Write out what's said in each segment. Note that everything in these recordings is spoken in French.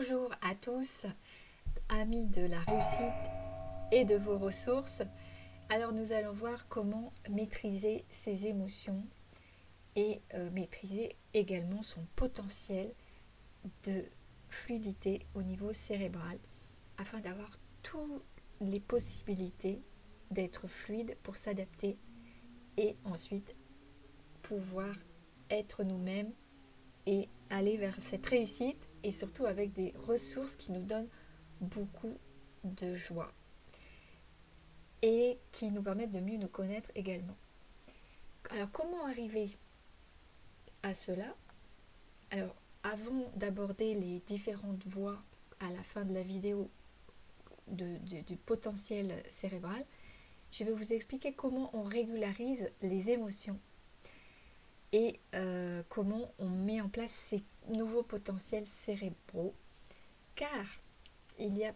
Bonjour à tous, amis de la réussite et de vos ressources. Alors nous allons voir comment maîtriser ses émotions et maîtriser également son potentiel de fluidité au niveau cérébral afin d'avoir toutes les possibilités d'être fluide pour s'adapter et ensuite pouvoir être nous-mêmes et aller vers cette réussite et surtout avec des ressources qui nous donnent beaucoup de joie et qui nous permettent de mieux nous connaître également. Alors comment arriver à cela? Alors avant d'aborder les différentes voies à la fin de la vidéo du potentiel cérébral, je vais vous expliquer comment on régularise les émotions et comment on met en place ces nouveaux potentiels cérébraux, car il y a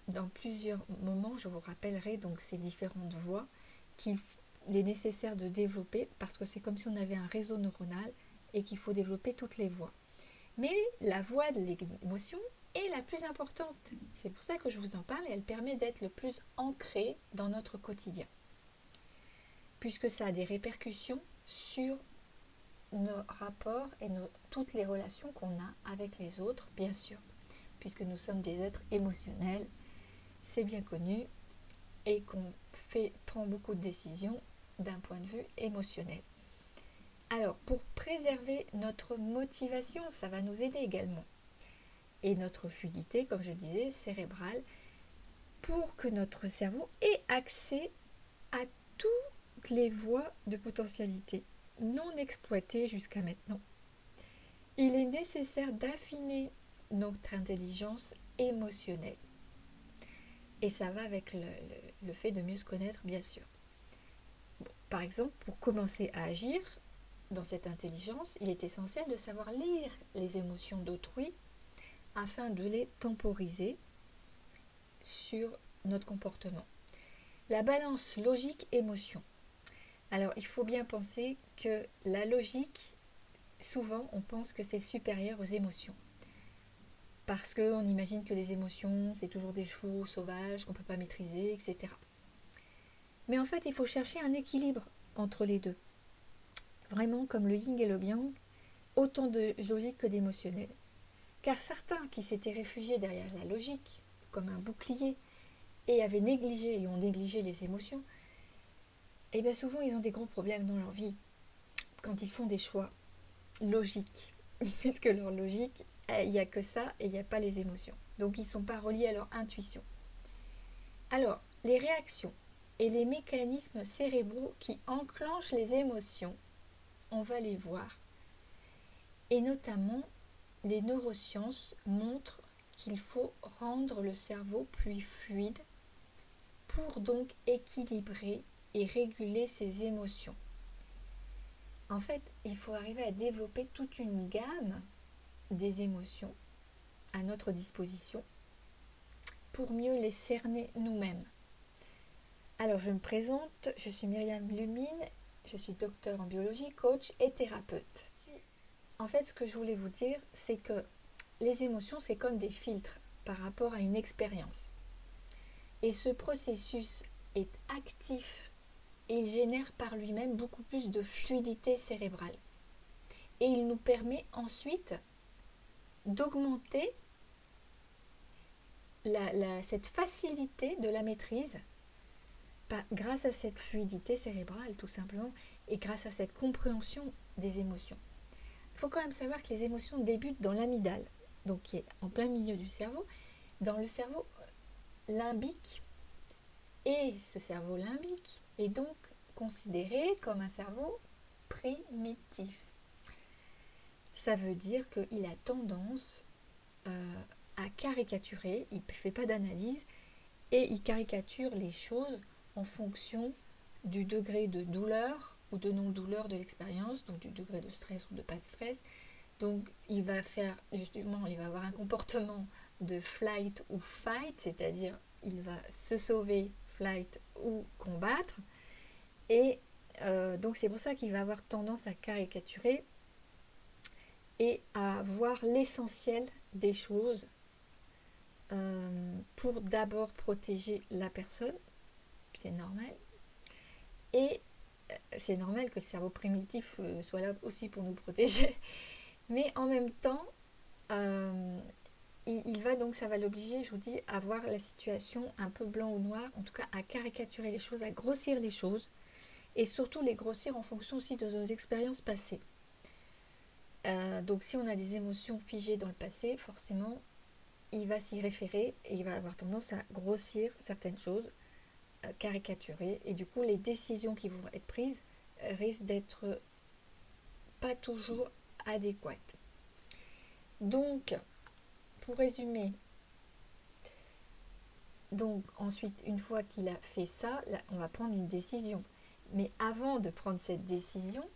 dans plusieurs moments, je vous rappellerai donc ces différentes voies qu'il est nécessaire de développer, parce que c'est comme si on avait un réseau neuronal et qu'il faut développer toutes les voies. Mais la voie de l'émotion est la plus importante. C'est pour ça que je vous en parle et elle permet d'être le plus ancrée dans notre quotidien, puisque ça a des répercussions sur nos rapports et toutes les relations qu'on a avec les autres, bien sûr, puisque nous sommes des êtres émotionnels, c'est bien connu, et qu'on prend beaucoup de décisions d'un point de vue émotionnel. Alors, pour préserver notre motivation, ça va nous aider également, et notre fluidité, comme je disais, cérébrale, pour que notre cerveau ait accès à toutes les voies de potentialité non exploitées jusqu'à maintenant. Il est nécessaire d'affiner notre intelligence émotionnelle. Et ça va avec le fait de mieux se connaître, bien sûr. Bon, par exemple, pour commencer à agir dans cette intelligence, il est essentiel de savoir lire les émotions d'autrui afin de les temporiser sur notre comportement. La balance logique-émotion. Alors, il faut bien penser que la logique, souvent, on pense que c'est supérieur aux émotions. Parce qu'on imagine que les émotions, c'est toujours des chevaux sauvages qu'on ne peut pas maîtriser, etc. Mais en fait, il faut chercher un équilibre entre les deux. Vraiment comme le yin et le yang, autant de logique que d'émotionnel. Car certains qui s'étaient réfugiés derrière la logique, comme un bouclier, et avaient négligé et ont négligé les émotions, et bien souvent ils ont des gros problèmes dans leur vie quand ils font des choix logiques. Parce que leur logique, il n'y a que ça et il n'y a pas les émotions. Donc ils ne sont pas reliés à leur intuition. Alors, les réactions et les mécanismes cérébraux qui enclenchent les émotions, on va les voir. Et notamment, les neurosciences montrent qu'il faut rendre le cerveau plus fluide pour donc équilibrer et réguler ses émotions. En fait, il faut arriver à développer toute une gamme des émotions à notre disposition pour mieux les cerner nous-mêmes. Alors, je me présente, je suis Myriam Lumine, je suis docteur en biologie, coach et thérapeute. En fait, ce que je voulais vous dire, c'est que les émotions, c'est comme des filtres par rapport à une expérience. Et ce processus est actif et il génère par lui-même beaucoup plus de fluidité cérébrale. Et il nous permet ensuite d'augmenter cette facilité de la maîtrise grâce à cette fluidité cérébrale tout simplement et grâce à cette compréhension des émotions. Il faut quand même savoir que les émotions débutent dans l'amygdale, donc qui est en plein milieu du cerveau, dans le cerveau limbique. Et ce cerveau limbique est donc considéré comme un cerveau primitif. Ça veut dire qu'il a tendance à caricaturer, il ne fait pas d'analyse et il caricature les choses en fonction du degré de douleur ou de non-douleur de l'expérience, donc du degré de stress ou de pas de stress. Donc il va avoir un comportement de flight ou fight, c'est-à-dire il va se sauver, flight ou combattre. Et donc c'est pour ça qu'il va avoir tendance à caricaturer et à voir l'essentiel des choses pour d'abord protéger la personne, c'est normal, et c'est normal que le cerveau primitif soit là aussi pour nous protéger, mais en même temps, il va donc, ça va l'obliger, je vous dis, à voir la situation un peu blanc ou noir, en tout cas à caricaturer les choses, à grossir les choses, et surtout les grossir en fonction aussi de nos expériences passées. Donc si on a des émotions figées dans le passé, forcément, il va s'y référer et il va avoir tendance à grossir certaines choses, caricaturer, et du coup les décisions qui vont être prises risquent d'être pas toujours adéquates. Donc, pour résumer, donc ensuite, une fois qu'il a fait ça, là, on va prendre une décision. Mais avant de prendre cette décision,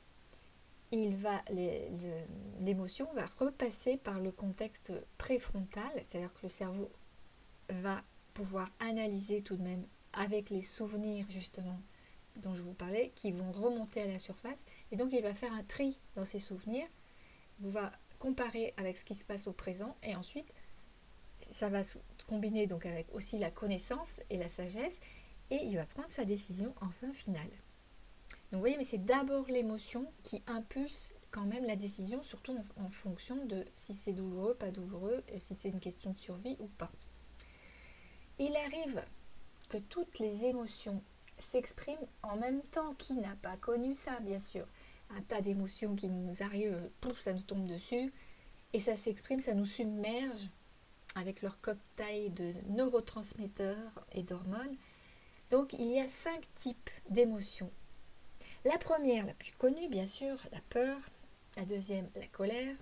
l'émotion va repasser par le contexte préfrontal, c'est-à-dire que le cerveau va pouvoir analyser tout de même avec les souvenirs justement dont je vous parlais, qui vont remonter à la surface, et donc il va faire un tri dans ses souvenirs, il va comparer avec ce qui se passe au présent, et ensuite ça va se combiner donc avec aussi la connaissance et la sagesse, et il va prendre sa décision enfin finale. Donc vous voyez, mais c'est d'abord l'émotion qui impulse quand même la décision, surtout en fonction de si c'est douloureux, pas douloureux, et si c'est une question de survie ou pas. Il arrive que toutes les émotions s'expriment en même temps. Qui n'a pas connu ça, bien sûr? Un tas d'émotions qui nous arrivent, pouf, ça nous tombe dessus, et ça s'exprime, ça nous submerge avec leur cocktail de neurotransmetteurs et d'hormones. Donc il y a 5 types d'émotions. La première, la plus connue, bien sûr, la peur. La deuxième, la colère.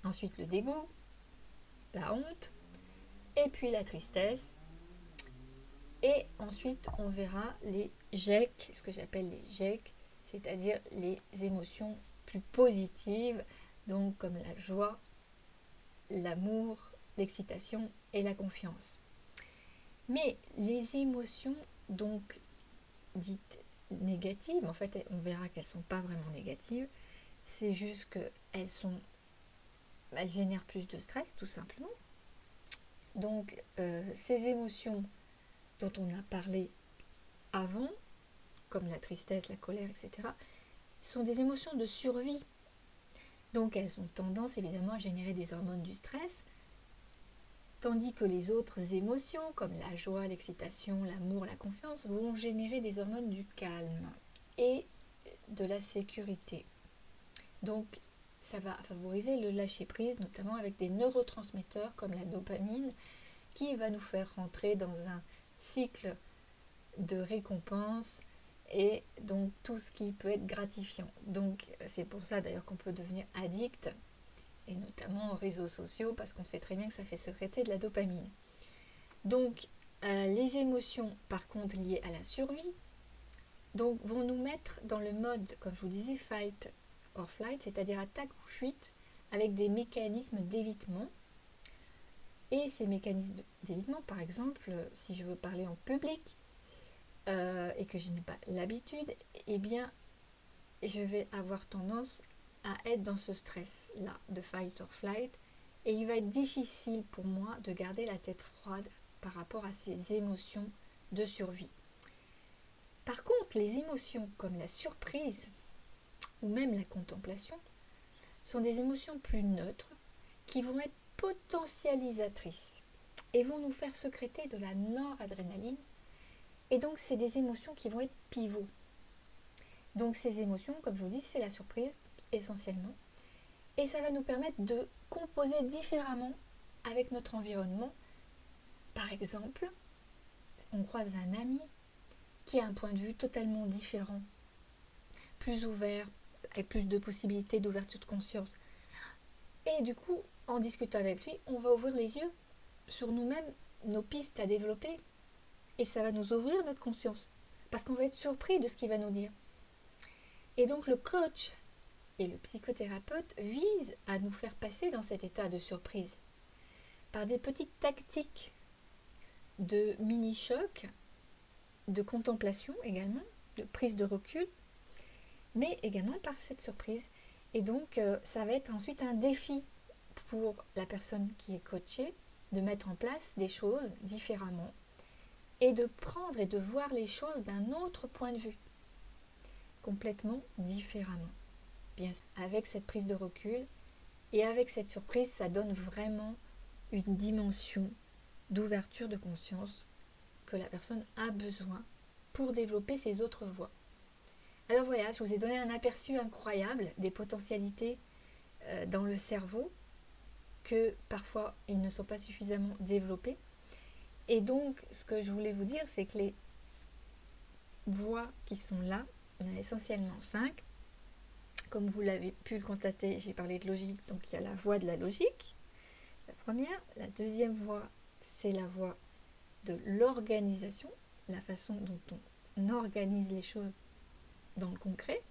Ensuite, le dégoût, la honte. Et puis la tristesse. Et ensuite, on verra les GEC, ce que j'appelle les GEC, c'est-à-dire les émotions plus positives, donc comme la joie, l'amour, l'excitation et la confiance. Mais les émotions, donc dites négatives, en fait, on verra qu'elles ne sont pas vraiment négatives, c'est juste qu'elles génèrent plus de stress, tout simplement. Donc, ces émotions dont on a parlé avant, comme la tristesse, la colère, etc., sont des émotions de survie. Donc, elles ont tendance, évidemment, à générer des hormones du stress, tandis que les autres émotions, comme la joie, l'excitation, l'amour, la confiance, vont générer des hormones du calme et de la sécurité. Donc, ça va favoriser le lâcher-prise, notamment avec des neurotransmetteurs comme la dopamine, qui va nous faire rentrer dans un cycle de récompense et donc tout ce qui peut être gratifiant. Donc, c'est pour ça d'ailleurs qu'on peut devenir addict, et notamment aux réseaux sociaux, parce qu'on sait très bien que ça fait sécréter de la dopamine. Donc, les émotions, par contre, liées à la survie, donc, vont nous mettre dans le mode, comme je vous disais, fight or flight, c'est-à-dire attaque ou fuite, avec des mécanismes d'évitement. Et ces mécanismes d'évitement, par exemple, si je veux parler en public et que je n'ai pas l'habitude, eh bien, je vais avoir tendance à être dans ce stress-là de fight or flight, et il va être difficile pour moi de garder la tête froide par rapport à ces émotions de survie. Par contre, les émotions comme la surprise ou même la contemplation sont des émotions plus neutres qui vont être potentialisatrices et vont nous faire sécréter de la noradrénaline, et donc c'est des émotions qui vont être pivots. Donc ces émotions, comme je vous dis, c'est la surprise essentiellement, et ça va nous permettre de composer différemment avec notre environnement. Par exemple, on croise un ami qui a un point de vue totalement différent, plus ouvert, avec plus de possibilités d'ouverture de conscience. Et du coup, en discutant avec lui, on va ouvrir les yeux sur nous-mêmes, nos pistes à développer, et ça va nous ouvrir notre conscience, parce qu'on va être surpris de ce qu'il va nous dire. Et donc le coach et le psychothérapeute visent à nous faire passer dans cet état de surprise par des petites tactiques de mini-choc, de contemplation également, de prise de recul, mais également par cette surprise. Et donc ça va être ensuite un défi pour la personne qui est coachée de mettre en place des choses différemment et de prendre et de voir les choses d'un autre point de vue, complètement différemment. Bien sûr, avec cette prise de recul et avec cette surprise, ça donne vraiment une dimension d'ouverture de conscience que la personne a besoin pour développer ses autres voies. Alors voilà, je vous ai donné un aperçu incroyable des potentialités dans le cerveau que parfois ils ne sont pas suffisamment développés. Et donc, ce que je voulais vous dire, c'est que les voies qui sont là, il y en a essentiellement 5. Comme vous l'avez pu le constater, j'ai parlé de logique, donc il y a la voie de la logique, la première. La deuxième voie, c'est la voie de l'organisation, la façon dont on organise les choses dans le concret.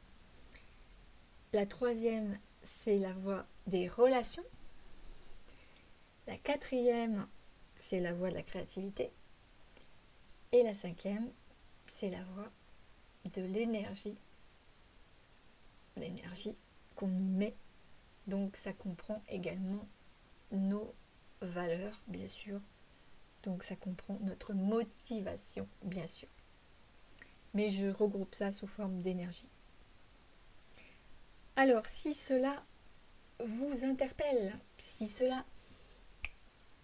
La troisième, c'est la voie des relations. La quatrième, c'est la voie de la créativité. Et la cinquième, c'est la voie de l'énergie. L'énergie qu'on y met. Donc ça comprend également nos valeurs, bien sûr. Donc ça comprend notre motivation, bien sûr. Mais je regroupe ça sous forme d'énergie. Alors, si cela vous interpelle, si cela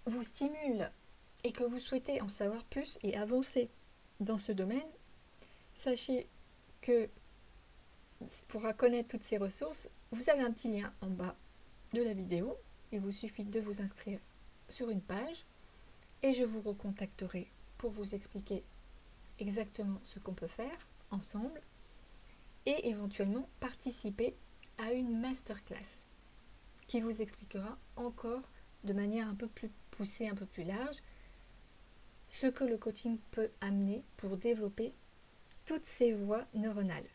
vous stimule et que vous souhaitez en savoir plus et avancer dans ce domaine, sachez que pour connaître toutes ces ressources, vous avez un petit lien en bas de la vidéo. Il vous suffit de vous inscrire sur une page et je vous recontacterai pour vous expliquer exactement ce qu'on peut faire ensemble et éventuellement participer à une masterclass qui vous expliquera encore de manière un peu plus poussée, un peu plus large, ce que le coaching peut amener pour développer toutes ces voies neuronales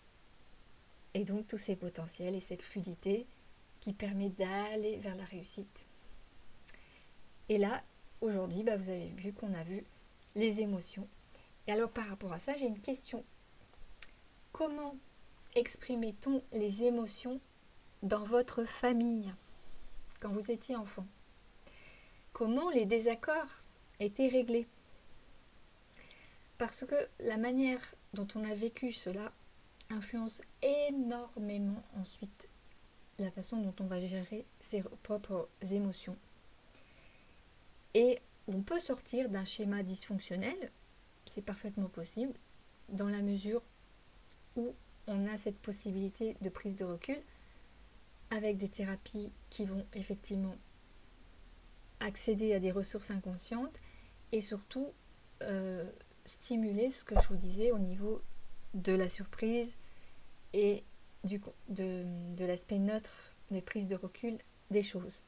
et donc tous ces potentiels et cette fluidité qui permet d'aller vers la réussite. Et là, aujourd'hui, vous avez vu qu'on a vu les émotions. Et alors par rapport à ça, j'ai une question. Comment exprimait-on les émotions dans votre famille quand vous étiez enfant? Comment les désaccords étaient réglés? Parce que la manière dont on a vécu cela influence énormément ensuite la façon dont on va gérer ses propres émotions. Et on peut sortir d'un schéma dysfonctionnel, c'est parfaitement possible, dans la mesure où on a cette possibilité de prise de recul avec des thérapies qui vont effectivement accéder à des ressources inconscientes et surtout stimuler ce que je vous disais au niveau de la surprise et de l'aspect neutre des prises de recul des choses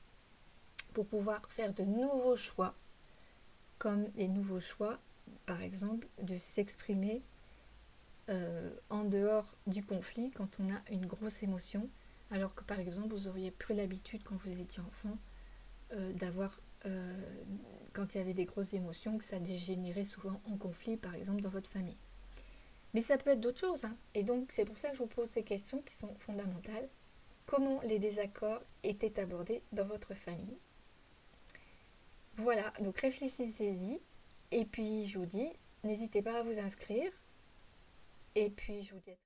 pour pouvoir faire de nouveaux choix, comme les nouveaux choix par exemple de s'exprimer en dehors du conflit quand on a une grosse émotion, alors que par exemple vous auriez pris l'habitude quand vous étiez enfant d'avoir quand il y avait des grosses émotions, que ça dégénérait souvent en conflit par exemple dans votre famille. Mais ça peut être d'autres choses, hein. Et donc c'est pour ça que je vous pose ces questions qui sont fondamentales. Comment les désaccords étaient abordés dans votre famille? Voilà, donc réfléchissez-y. Et puis je vous dis, n'hésitez pas à vous inscrire. Et puis je vous dis à